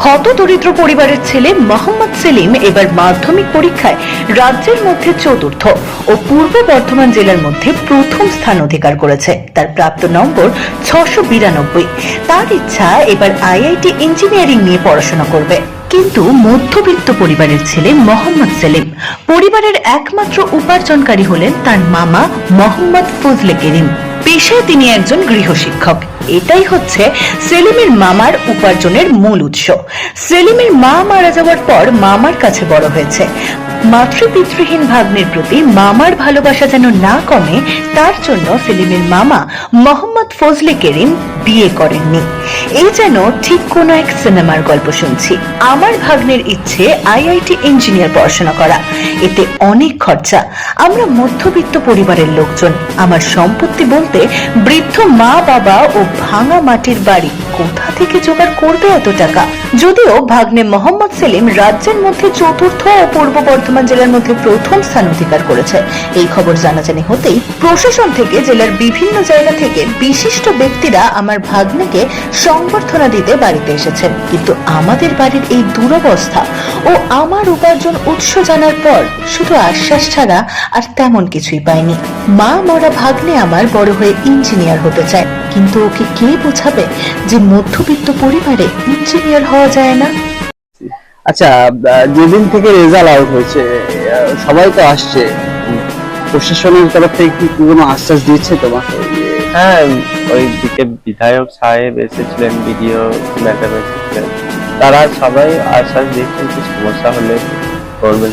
হতদরিদ্র পরিবারের ছেলে মোহাম্মদ সেলিম এবার মাধ্যমিক পরীক্ষায় রাজ্যের মধ্যে চতুর্থ ও পূর্ব বর্ধমান জেলার মধ্যে প্রথম স্থান অধিকার করেছে। তার প্রাপ্ত নম্বর 692। তার ইচ্ছা এবার আইআইটি ইঞ্জিনিয়ারিং নিয়ে পড়াশোনা করবে। কিন্তু মধ্যবিত্ত পরিবারের ছেলে মোহাম্মদ সেলিম। পরিবারের একমাত্র উপার্জনকারী হলেন তার মামা মোহাম্মদ ফজলে করিম। পেশায় তিনি একজন গৃহশিক্ষক। এটাই হচ্ছে সেলিমের মামার উপার্জনের মূল উৎস। সেলিমের মা মারা যাওয়ার পর মামার কাছে বড় হয়েছে। মাতৃপিতৃহীন ভাগ্নের প্রতি মামার ভালোবাসা যেন না কমে, তার জন্য সেলিমের মামা মোহাম্মদ ফজলে করিম বিয়ে করেননি। এই যেন ঠিক কোন এক সিনেমার গল্প শুনছি। আমার ভাগ্নের ইচ্ছে আইআইটি ইঞ্জিনিয়ার পড়াশোনা করা, এতে অনেক খরচা। আমরা মধ্যবিত্ত পরিবারের লোকজন। আমার সম্পত্তি বলতে বৃদ্ধ মা বাবা ও ভাঙা মাটির বাড়ি, কোথা থেকে জোগাড় করবে এত টাকা? যদিও ভাগ্নে মোহাম্মদ সেলিম রাজ্যের মধ্যে চতুর্থ ও পূর্ব বর্ধমান জেলার মধ্যে প্রথম স্থান অধিকার করেছে, এই খবর জানাজানি হতেই প্রশাসন থেকে জেলার বিভিন্ন জায়গা থেকে বিশিষ্ট ব্যক্তিরা আমার ভাগ্নেকে সংবর্ধনা দিতে বাড়িতে এসেছেন। কিন্তু আমাদের বাড়ির এই দুরবস্থা ও আমার উপার্জন উৎস জানার পর শুধু আশ্বাস ছাড়া আর তেমন কিছুই পাইনি। মা মরা ভাগ্নে আমার বড় হয়ে ইঞ্জিনিয়ার হতে চায়, কিন্তু ওকে কে বোঝাবে যে মধ্যবিত্ত পরিবারে ইঞ্জিনিয়ার হওয়া যায় না? আচ্ছা, যেদিন থেকে রেজাল্ট আউট হয়েছে সবাই তো আসছে, প্রশাসনের তরফ থেকে কি কোনো আশ্বাস দিচ্ছে তোমাকে? হ্যাঁ, ওই দিকে বিধায়ক সাহেব এসেছিলেন, বিডিও ম্যাডাম এসেছিলেন, তারা সবাই আশ্বাস দিচ্ছেন যে সমস্যা হলে করবেন।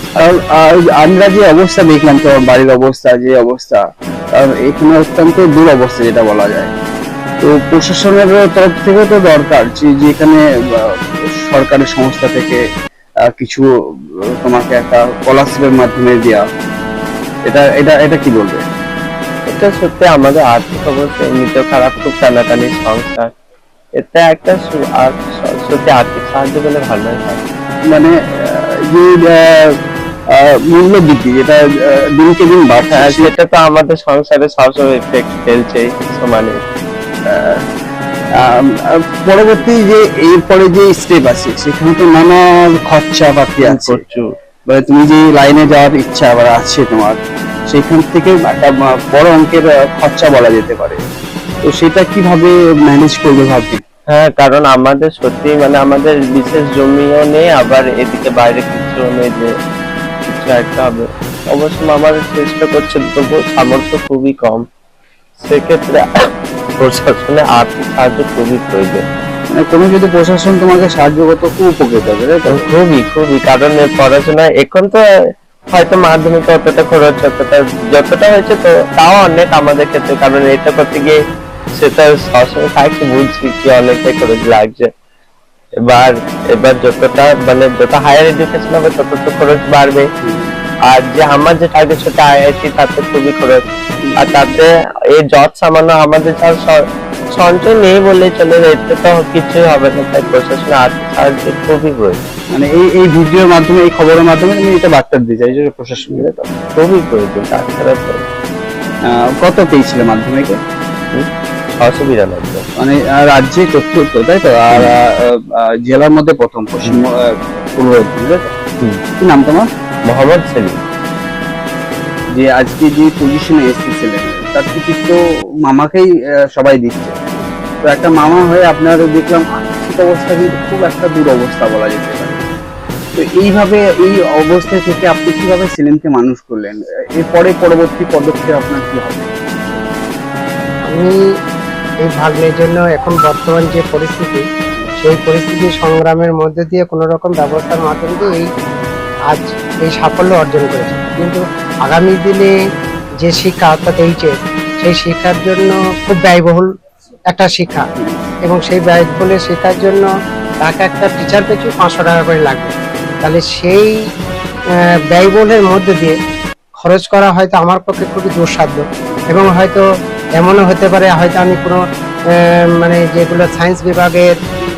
আমরা যে অবস্থা দেখলাম, তোমার বাড়ির অবস্থা যে অবস্থা, এখানে অত্যন্ত দুরবস্থা যেটা বলা যায়। তো প্রশাসনের তরফ থেকে তো দরকার যে এখানে সরকারি সংস্থা থেকে কিছু তোমাকে একটা স্কলারশিপের মাধ্যমে দেওয়া, এটা এটা এটা কি বলবে? এটা সত্যি আমাদের আর্থিক অবস্থা এমনিতেও খারাপ, খুব টানাটানি সংসার, এটা একটা সত্যি আর্থিক সাহায্য পেলে ভালো হয়। মানে যে মূল্য বৃদ্ধি যেটা দিনকে দিন বাড়ছে, সেটা তো আমাদের সংসারে সবসময় এফেক্ট ফেলছে সমানে। পরবর্তী যে এরপরে যে স্টেপ আছে সেখানে তো নানা খরচা বাকি আছে। তুমি যে লাইনে যাওয়ার ইচ্ছা আবার আছে তোমার, সেখান থেকে একটা বড় অঙ্কের খরচা বলা যেতে পারে। তো সেটা কিভাবে ম্যানেজ করবে ভাবছি? হ্যাঁ, কারণ আমাদের সত্যি মানে আমাদের বিশেষ জমিও নেই, আবার এদিকে বাইরে কিছু নেই যে কিছু একটা হবে। অবশ্য আমাদের চেষ্টা করছে, তবু সামর্থ্য খুবই কম। সেক্ষেত্রে প্রশাসনের আর্থিক সাহায্য খুবই প্রয়োজন। মানে কোনো যদি প্রশাসন তোমাকে সাহায্য করতো খুব উপকৃত হবে, তাই তো? খুবই কারণ পড়াশোনা এখন তো হয়তো মাধ্যমিকে অতটা খরচ যতটা হয়েছে, তো তাও অনেক আমাদের ক্ষেত্রে, কারণ এটা করতে গিয়ে সেটা সবসময় থাকছে, বুঝছি কি অনেকটাই খরচ লাগছে। এবার যতটা মানে যত হায়ার এডুকেশন হবে তত তো খরচ বাড়বে। আর যে আমার যে টার্গেট সেটা আইআইটি, তাতে খুবই খরচ। আর তাতে এই জজ সামান্য আমাদের সঞ্চয় নেই বলে চলে, এতে তো কিছুই হবে না। তাই প্রশাসনের আর্থিক সাহায্য খুবই প্রয়োজন। মানে এই ভিডিওর মাধ্যমে, এই খবরের মাধ্যমে তুমি এটা বার্তা দিতে চাইছো যে প্রশাসনের তো খুবই প্রয়োজন। তাছাড়া তো কত পেয়েছিলে মাধ্যমিকে? 692। মানে রাজ্যে চতুর্থ, তাই তো? আর জেলার মধ্যে প্রথম, পশ্চিম পূর্ব বর্ধমান। কি নাম তোমার? মোহাম্মদ সেলিম। যে আজকে যে পজিশনে এসেছিলেন তার কৃতিত্ব মামাকেই সবাই দিচ্ছে। তো একটা মামা হয়ে আপনার দেখলাম আর্থিক অবস্থা কিন্তু খুব একটা দুরবস্থা বলা যেতে পারে। তো এইভাবে এই অবস্থা থেকে আপনি কিভাবে সেলিমকে মানুষ করলেন? এরপরে পরবর্তী পদক্ষেপ আপনার কি হবে? আমি এই ভাগ্নের জন্য এখন বর্তমান যে পরিস্থিতি, সেই পরিস্থিতি সংগ্রামের মধ্যে দিয়ে কোনো রকম ব্যবস্থার মাধ্যমে দিয়ে আজ এই সাফল্য অর্জন করেছে। কিন্তু আগামী দিনে যে শিক্ষা, অর্থাৎ এইচএস, সেই শিক্ষার জন্য খুব ব্যয়বহুল একটা শিক্ষা, এবং সেই ব্যয়বহুল শিক্ষার জন্য তাকে একটা টিচার পিছু 500 টাকা করে লাগবে। তাহলে সেই ব্যয়বহুলের মধ্যে দিয়ে খরচ করা হয়তো আমার পক্ষে খুবই দুঃসাধ্য, এবং হয়তো এমনও হতে পারে হয়তো আমি কোনো মানে যেগুলো সায়েন্স বিভাগের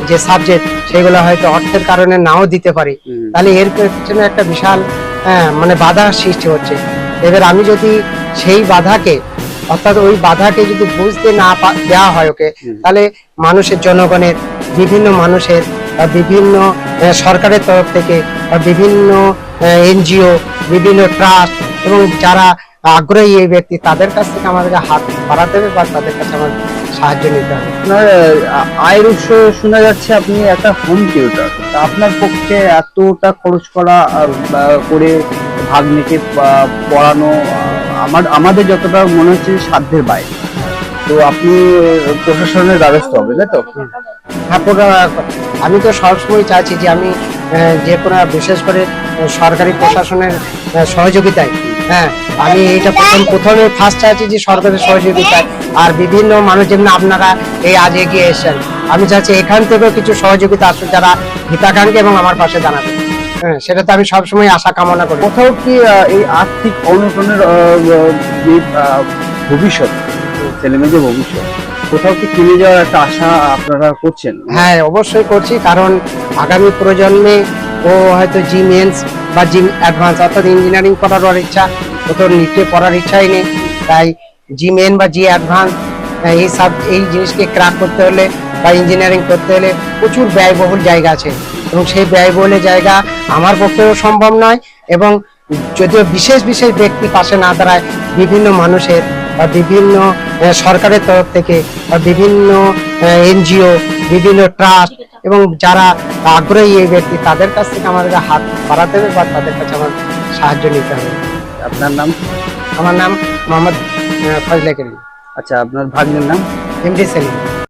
যে সাবজেক্ট, সেগুলো হয়তো অর্থের কারণে নাও দিতে পারি। তাহলে এর পেছনে একটা বিশাল মানে বাধা সৃষ্টি হচ্ছে। এবার আমি যদি সেই বাধাকে, অর্থাৎ ওই বাধাকে যদি বুঝতে না দেওয়া হয় ওকে, তাহলে মানুষের, জনগণের, বিভিন্ন মানুষের বা বিভিন্ন সরকারের তরফ থেকে বা বিভিন্ন এনজিও, বিভিন্ন ট্রাস্ট এবং যারা আগ্রহী এই ব্যক্তি তাদের কাছ থেকে আমাদেরকে হাত বাড়াতে হবে বা তাদের কাছে আমার সাহায্য নিতে হবে। আপনার আয়ের উৎস শোনা যাচ্ছে আপনি একটা হোম টিউটর, তা আপনার পক্ষে এতটা খরচ করা করে ভাগ্নিকে পড়ানো আমাদের যতটা মনে হচ্ছে সাধ্যের বাইরে। তো আপনি প্রশাসনের দ্বারস্থ হবে, তাই তো? হ্যাঁ, আমি তো সবসময় চাইছি যে আমি যে কোনো বিশেষ করে সরকারি প্রশাসনের সহযোগিতায়, হ্যাঁ আমি এটা প্রথমে ফার্স্ট চাইছি যে সরকারের সহযোগিতায়, আর বিভিন্ন মানুষ যেমন আপনারা এই আজ এগিয়ে এসেছেন, আমি চাইছি এখান থেকেও কিছু সহযোগিতা আসুক যারা হিতাকাঙ্ক্ষী এবং আমার পাশে দাঁড়াবে। হ্যাঁ, সেটা তো আমি সবসময় আশা কামনা করি। কোথাও কি এই আর্থিক অনটনের যে ভবিষ্যৎ, ছেলেমেয়েদের ভবিষ্যৎ, কোথাও কি কিনে যাওয়ার একটা আশা আপনারা করছেন? হ্যাঁ, অবশ্যই করছি, কারণ আগামী প্রজন্মে ও হয়তো জি মেন্স বা জি অ্যাডভান্স অর্থাৎ ইঞ্জিনিয়ারিং করার ওর ইচ্ছা, ও তো নিটে পড়ার ইচ্ছাই নেই, তাই জি মেন বা জি অ্যাডভান্স এই জিনিসকে ক্র্যাক করতে হলে বা ইঞ্জিনিয়ারিং করতে হলে প্রচুর ব্যয়বহুল জায়গা আছে, এবং সেই ব্যয়বহুল জায়গা আমার পক্ষেও সম্ভব নয়। এবং যদিও বিশেষ বিশেষ ব্যক্তি পাশে না দাঁড়ায়, বিভিন্ন মানুষের বা বিভিন্ন সরকারের তরফ থেকে বা বিভিন্ন এনজিও, বিভিন্ন ট্রাস্ট এবং যারা আগ্রহী এই ব্যক্তি তাদের কাছ থেকে আমাদেরকে হাত বাড়াতে হবে বা তাদের কাছে আমার সাহায্য নিতে হবে। আপনার নাম? আমার নাম মোহাম্মদ ফজলে করিম। আচ্ছা, আপনার ভাগ্নের নাম? এমডি সেলিম।